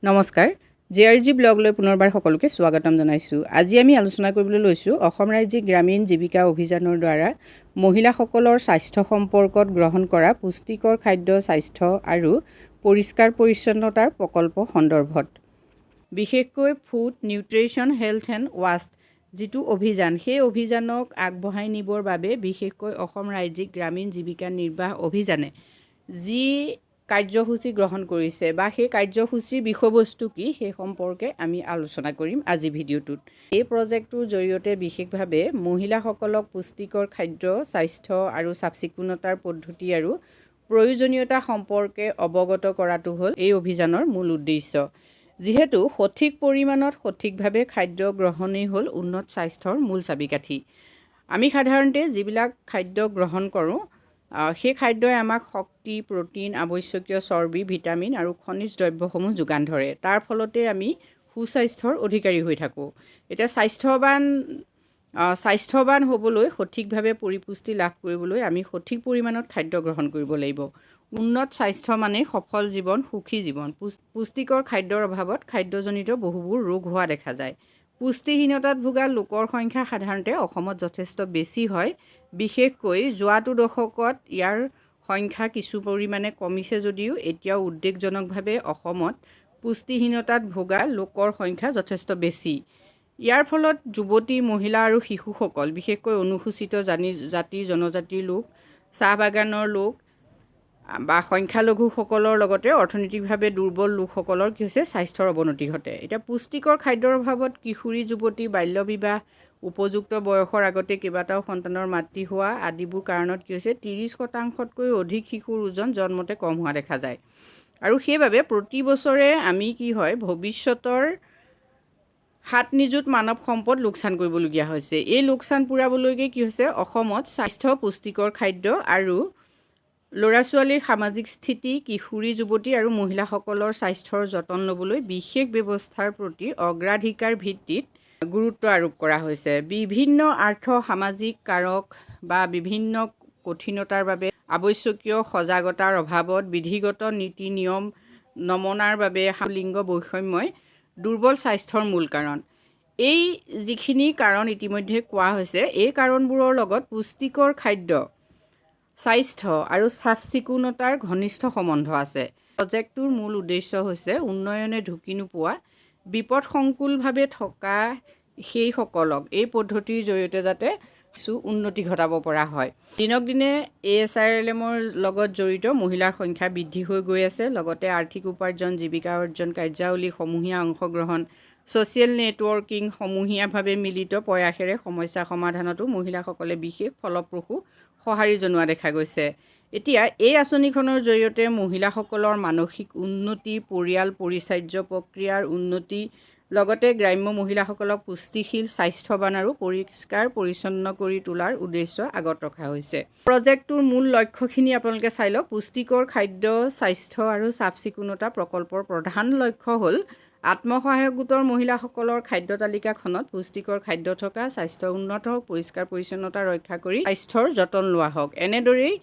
নমস্কাৰ জেআৰজি ব্লগলৈ পুনৰবাৰ সকলোকে স্বাগতম জনাইছোঁ। আজি আমি আলোচনা কৰিবলৈ লৈছোঁ অসম ৰাজ্যিক গ্ৰামীণ জীৱিকা অভিযানৰ দ্বাৰা মহিলাসকলৰ স্বাস্থ্য সম্পৰ্কত গ্ৰহণ কৰা পুষ্টিকৰ খাদ্য স্বাস্থ্য আৰু পৰিষ্কাৰ পৰিচ্ছন্নতাৰ প্ৰকল্প সন্দৰ্ভত। বিশেষকৈ ফুড নিউট্ৰিশ্যন হেল্থ এণ্ড ৱাষ্ট যিটো অভিযান সেই অভিযানক আগবঢ়াই নিবৰ বাবে বিশেষকৈ অসম ৰাজ্যিক গ্ৰামীণ জীৱিকা নিৰ্বাহ অভিযানে যি কাৰ্যসূচী গ্ৰহণ কৰিছে বা সেই কাৰ্যসূচীৰ বিষয়বস্তু কি সেই সম্পৰ্কে আমি আলোচনা কৰিম আজি ভিডিঅ'টোত। এই প্ৰজেক্টটোৰ জৰিয়তে বিশেষভাৱে মহিলাসকলক পুষ্টিকৰ খাদ্য স্বাস্থ্য আৰু চাফ চিকুণতাৰ পদ্ধতি আৰু প্ৰয়োজনীয়তা সম্পৰ্কে অৱগত কৰাটো হ'ল এই অভিযানৰ মূল উদ্দেশ্য। যিহেতু সঠিক পৰিমাণত সঠিকভাৱে খাদ্য গ্ৰহণেই হ'ল উন্নত স্বাস্থ্যৰ মূল চাবিকাঠি। আমি সাধাৰণতে যিবিলাক খাদ্য গ্ৰহণ কৰোঁ সেই খাদ্যই আমাক শক্তি প্ৰ'টিন আৱশ্যকীয় চৰ্বি ভিটামিন আৰু খনিজ দ্ৰব্যসমূহ যোগান ধৰে। তাৰ ফলতে আমি সুস্বাস্থ্যৰ অধিকাৰী হৈ থাকোঁ। এতিয়া স্বাস্থ্যৱান হ'বলৈ সঠিকভাৱে পৰিপুষ্টি লাভ কৰিবলৈ আমি সঠিক পৰিমাণত খাদ্য গ্ৰহণ কৰিব লাগিব। উন্নত স্বাস্থ্য মানে সফল জীৱন সুখী জীৱন। পুষ্টিকৰ খাদ্যৰ অভাৱত খাদ্যজনিত বহুবোৰ ৰোগ হোৱা দেখা যায়। পুষ্টিহীনতাত ভোগা লোকৰ সংখ্যা সাধাৰণতে অসমত যথেষ্ট বেছি হয়। বিশেষকৈ যোৱাটো দশকত ইয়াৰ সংখ্যা কিছু পৰিমাণে কমিছে যদিও এতিয়াও উদ্বেগজনকভাৱে অসমত পুষ্টিহীনতাত ভোগা লোকৰ সংখ্যা যথেষ্ট বেছি। ইয়াৰ ফলত যুৱতী মহিলা আৰু শিশুসকল বিশেষকৈ অনুসূচিত জাতি জনজাতিৰ লোক চাহ বাগানৰ লোক বা সংখ্যালঘুসকলৰ লগতে অৰ্থনৈতিকভাৱে দুৰ্বল লোকসকলৰ কি হৈছে স্বাস্থ্যৰ অৱনতি ঘটে। এতিয়া পুষ্টিকৰ খাদ্যৰ অভাৱত কিশোৰী যুৱতী বাল্য বিবাহ উপযুক্ত বয়সৰ আগতে কেইবাটাও সন্তানৰ মাতৃ হোৱা আদিবোৰ কাৰণত কি হৈছে 30% অধিক শিশুৰ ওজন জন্মতে কম হোৱা দেখা যায়। আৰু সেইবাবে প্ৰতি বছৰে আমি কি হয় ভৱিষ্যতৰ 7 নিযুত মানৱ সম্পদ লোকচান কৰিবলগীয়া হৈছে। এই লোকচান পূৰাবলৈকে কি হৈছে অসমত স্বাস্থ্য পুষ্টিকৰ খাদ্য আৰু ল'ৰা ছোৱালীৰ সামাজিক স্থিতি কিশোৰী যুৱতী আৰু মহিলাসকলৰ স্বাস্থ্যৰ যতন ল'বলৈ বিশেষ ব্যৱস্থাৰ প্ৰতি অগ্ৰাধিকাৰ ভিত্তিত গুৰুত্ব আৰোপ কৰা হৈছে। বিভিন্ন আৰ্থ সামাজিক কাৰক বা বিভিন্ন কঠিনতাৰ বাবে আৱশ্যকীয় সজাগতাৰ অভাৱত বিধিগত নীতি নিয়ম নমনাৰ বাবে লিংগ বৈষম্যই দুৰ্বল স্বাস্থ্যৰ মূল কাৰণ। এই যিখিনি কাৰণ ইতিমধ্যে কোৱা হৈছে এই কাৰণবোৰৰ লগত পুষ্টিকৰ খাদ্য স্বাস্থ্য আৰু চাফ চিকুণতাৰ ঘনিষ্ঠ সম্বন্ধ আছে। প্ৰজেক্টটোৰ মূল উদ্দেশ্য হৈছে উন্নয়নে ঢুকি নোপোৱা বিপদসংকুলভাৱে থকা সেইসকলক এই পদ্ধতিৰ জৰিয়তে যাতে কিছু উন্নতি ঘটাব পৰা হয়। দিনক দিনে ASRLMৰ লগত জড়িত মহিলাৰ সংখ্যা বৃদ্ধি হৈ গৈ আছে। লগতে আৰ্থিক উপাৰ্জন জীৱিকা অৰ্জন কাৰ্যাৱলী সমূহীয়া অংশগ্ৰহণ ছ'চিয়েল নেটৱৰ্কিং সমূহীয়াভাৱে মিলিত প্ৰয়াসেৰে সমস্যা সমাধানতো মহিলাসকলে বিশেষ ফলপ্ৰসূ সঁহাৰি জনোৱা দেখা গৈছে। এতিয়া এই আঁচনিখনৰ জৰিয়তে মহিলাসকলৰ মানসিক উন্নতি পৰিয়াল পৰিচাৰ্য প্ৰক্ৰিয়াৰ উন্নতি লগতে গ্ৰাম্য মহিলাসকলক পুষ্টিশীল স্বাস্থ্যৱান আৰু পৰিষ্কাৰ পৰিচ্ছন্ন কৰি তোলাৰ উদ্দেশ্য আগত ৰখা হৈছে। প্ৰজেক্টটোৰ মূল লক্ষ্যখিনি আপোনালোকে চাই লওক। পুষ্টিকৰ খাদ্য স্বাস্থ্য আৰু চাফ চিকুণতা প্ৰকল্পৰ প্ৰধান লক্ষ্য হ'ল আত্মসহায়ক গোটৰ মহিলাসকলৰ খাদ্য তালিকাখনত পুষ্টিকৰ খাদ্য থকা স্বাস্থ্য উন্নত হওক পৰিষ্কাৰ পৰিচ্ছন্নতা ৰক্ষা কৰি স্বাস্থ্যৰ যতন লোৱা হওক। এনেদৰেই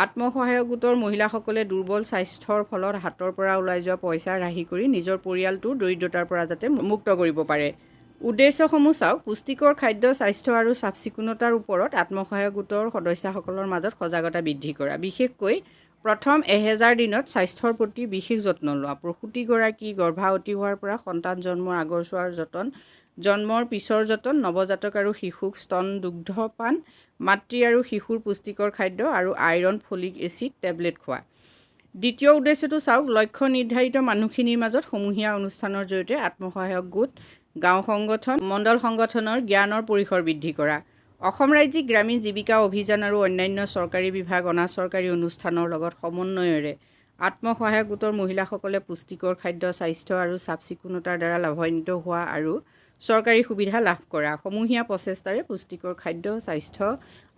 আত্মসহায়ক গোটৰ মহিলাসকলে দুৰ্বল স্বাস্থ্যৰ ফলত হাতৰ পৰা ওলাই যোৱা পইচা ৰাহি কৰি নিজৰ পৰিয়ালটো দৰিদ্ৰতাৰ পৰা যাতে মুক্ত কৰিব পাৰে। উদ্দেশ্যসমূহ চাওক। পুষ্টিকৰ খাদ্য স্বাস্থ্য আৰু চাফ চিকুণতাৰ ওপৰত আত্মসহায়ক গোটৰ সদস্যসকলৰ মাজত সজাগতা বৃদ্ধি কৰা। বিশেষকৈ প্ৰথম 1000 দিনত স্বাস্থ্যৰ প্ৰতি বিশেষ যত্ন লোৱা। প্ৰসূতিগৰাকী গৰ্ভাৱতী হোৱাৰ পৰা সন্তান জন্মৰ আগৰচোৱাৰ যতন জন্মৰ পিছৰ যতন নৱজাতক আৰু শিশুক স্তন দুগ্ধপান মাতৃ আৰু শিশুৰ পুষ্টিকৰ খাদ্য আৰু আইৰণ ফলিক এচিড টেবলেট খোৱা। দ্বিতীয় উদ্দেশ্যটো চাওক। লক্ষ্য নিৰ্ধাৰিত মানুহখিনিৰ মাজত সমূহীয়া অনুষ্ঠানৰ জৰিয়তে আত্মসহায়ক গোট গাঁও সংগঠন মণ্ডল সংগঠনৰ জ্ঞানৰ পৰিসৰ বৃদ্ধি কৰা। অসম ৰাজ্যিক গ্ৰামীণ জীৱিকা অভিযান আৰু অন্যান্য চৰকাৰী বিভাগ অনা চৰকাৰী অনুষ্ঠানৰ লগত সমন্বয়েৰে আত্মসহায়ক গোটৰ মহিলাসকলে পুষ্টিকৰ খাদ্য স্বাস্থ্য আৰু চাফ চিকুণতাৰ দ্বাৰা লাভান্বিত হোৱা আৰু চৰকাৰী সুবিধা লাভ কৰা। সমূহীয়া প্ৰচেষ্টাৰে পুষ্টিকৰ খাদ্য স্বাস্থ্য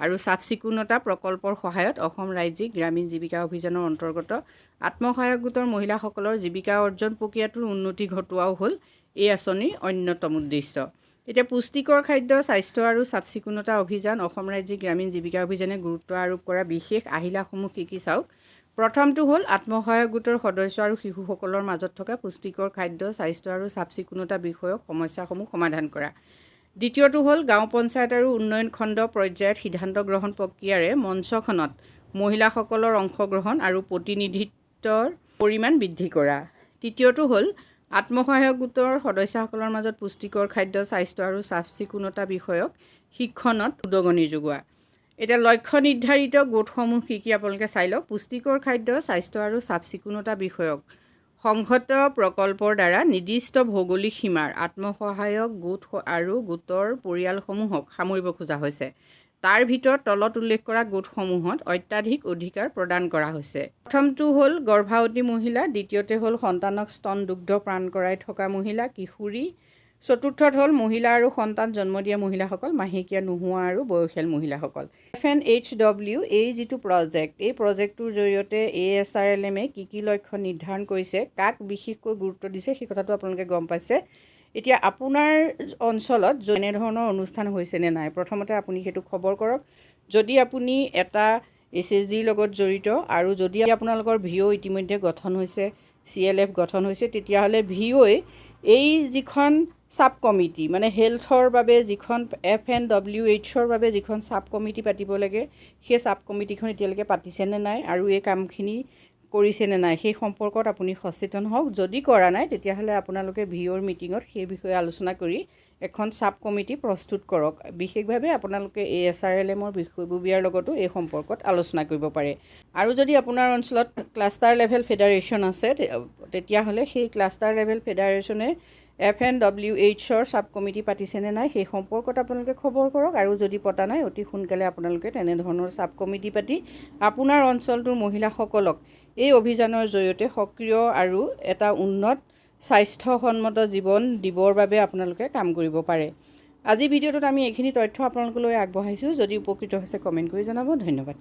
আৰু চাফ চিকুণতা প্ৰকল্পৰ সহায়ত অসম ৰাজ্যিক গ্ৰামীণ জীৱিকা অভিযানৰ অন্তৰ্গত আত্মসহায়ক গোটৰ মহিলাসকলৰ জীৱিকা অৰ্জন প্ৰক্ৰিয়াটোৰ উন্নতি ঘটোৱাও হ'ল এই আঁচনিৰ অন্যতম উদ্দেশ্য। এতিয়া পুষ্টিকৰ খাদ্য স্বাস্থ্য আৰু চাফ চিকুণতা অভিযান অসম ৰাজ্যিক গ্ৰামীণ জীৱিকা অভিযানে গুৰুত্ব আৰোপ কৰা বিশেষ আহিলাসমূহ কি কি চাওক। প্ৰথমটো হ'ল আত্মসহায়ক গোটৰ সদস্য আৰু শিশুসকলৰ মাজত থকা পুষ্টিকৰ খাদ্য, স্বাস্থ্য আৰু চাফ-চিকুণতা বিষয়ক সমস্যাসমূহ সমাধান কৰা। দ্বিতীয়টো হ'ল গাঁও পঞ্চায়ত আৰু উন্নয়ন খণ্ড পৰ্যায়ত সিদ্ধান্ত গ্ৰহণ প্ৰক্ৰিয়াৰে মঞ্চখনত মহিলাসকলৰ অংশগ্ৰহণ আৰু প্ৰতিনিধিত্বৰ পৰিমাণ বৃদ্ধি কৰা। তৃতীয়টো হ'ল আত্মসহায়ক গোটৰ সদস্যসকলৰ মাজত পুষ্টিকৰ খাদ্য, স্বাস্থ্য আৰু চাফ-চিকুণতা বিষয়ক শিক্ষণত উদগনি যোগোৱা। এতিয়া লক্ষ্য নিৰ্ধাৰিত গোটসমূহ কি আপোনালোকে চাই লওক। পুষ্টিকৰ খাদ্য, স্বাস্থ্য আৰু চাফ-চিকুণতা বিষয়ক সংহত প্ৰকল্পৰ দ্বাৰা নিৰ্দিষ্ট ভৌগোলিক সীমাৰ আত্মসহায়ক গোট আৰু গোটৰ পৰিয়ালসমূহক সামৰিব খোজা হৈছে। তাৰ ভিতৰত তলত উল্লেখ কৰা গোটসমূহত অত্যাধিক অধিকাৰ প্ৰদান কৰা হৈছে। প্ৰথমটো হ'ল গৰ্ভৱতী মহিলা, দ্বিতীয়তে হ'ল সন্তানক স্তন দুগ্ধ পান কৰাই থকা মহিলা, কিশোৰী, চতুৰ্থত হ'ল মহিলা আৰু সন্তান জন্ম দিয়া মহিলাসকল, মাহেকীয়া নোহোৱা আৰু বয়সীয়াল মহিলাসকল। FNHW এই যিটো প্ৰজেক্ট, এই প্ৰজেক্টটোৰ জৰিয়তে ASRLM কি লক্ষ্য নিৰ্ধাৰণ কৰিছে, কাক বিশেষকৈ গুৰুত্ব দিছে, সেই কথাটো আপোনালোকে গম পাইছে। এতিয়া আপোনাৰ অঞ্চলত এনেধৰণৰ অনুষ্ঠান হৈছেনে নাই, প্ৰথমতে আপুনি সেইটো খবৰ কৰক। যদি আপুনি এটা SHGৰ লগত জড়িত আৰু যদি আপোনালোকৰ VO ইতিমধ্যে গঠন হৈছে, CLF গঠন হৈছে, তেতিয়াহ'লে VOই এই যিখন ছাব কমিটি, মানে হেল্থৰ বাবে যিখন FNWHৰ বাবে যিখন ছাব কমিটি পাতিব লাগে, সেই ছাব কমিটিখন এতিয়ালৈকে পাতিছেনে নাই আৰু এই কামখিনি কৰিছেনে নাই, সেই সম্পৰ্কত আপুনি সচেতন হওক। যদি কৰা নাই, তেতিয়াহ'লে আপোনালোকে VOৰ মিটিঙত সেই বিষয়ে আলোচনা কৰি এখন ছাব কমিটি প্ৰস্তুত কৰক। বিশেষভাৱে আপোনালোকে ASRLMৰ বিষয়ববীয়াৰ লগতো এই সম্পৰ্কত আলোচনা কৰিব পাৰে। আৰু যদি আপোনাৰ অঞ্চলত ক্লাষ্টাৰ লেভেল ফেডাৰেশ্যন আছে, তেতিয়াহ'লে সেই ক্লাষ্টাৰ লেভেল ফেডাৰেশ্যনে FNWHৰ ছাব কমিটি পাতিছেনে নাই, সেই সম্পৰ্কত আপোনালোকে খবৰ কৰক। আৰু যদি পতা নাই, অতি সোনকালে আপোনালোকে তেনেধৰণৰ ছাব কমিটি পাতি আপোনাৰ অঞ্চলটোৰ মহিলাসকলক এই অভিযানৰ জৰিয়তে সক্ৰিয় আৰু এটা উন্নত স্বাস্থ্যসন্মত জীৱন দিবৰ বাবে আপোনালোকে কাম কৰিব পাৰে। আজি ভিডিঅ'টোত আমি এইখিনি তথ্য আপোনালোকলৈ আগবঢ়াইছোঁ। যদি উপকৃত হৈছে কমেণ্ট কৰি জনাব। ধন্যবাদ।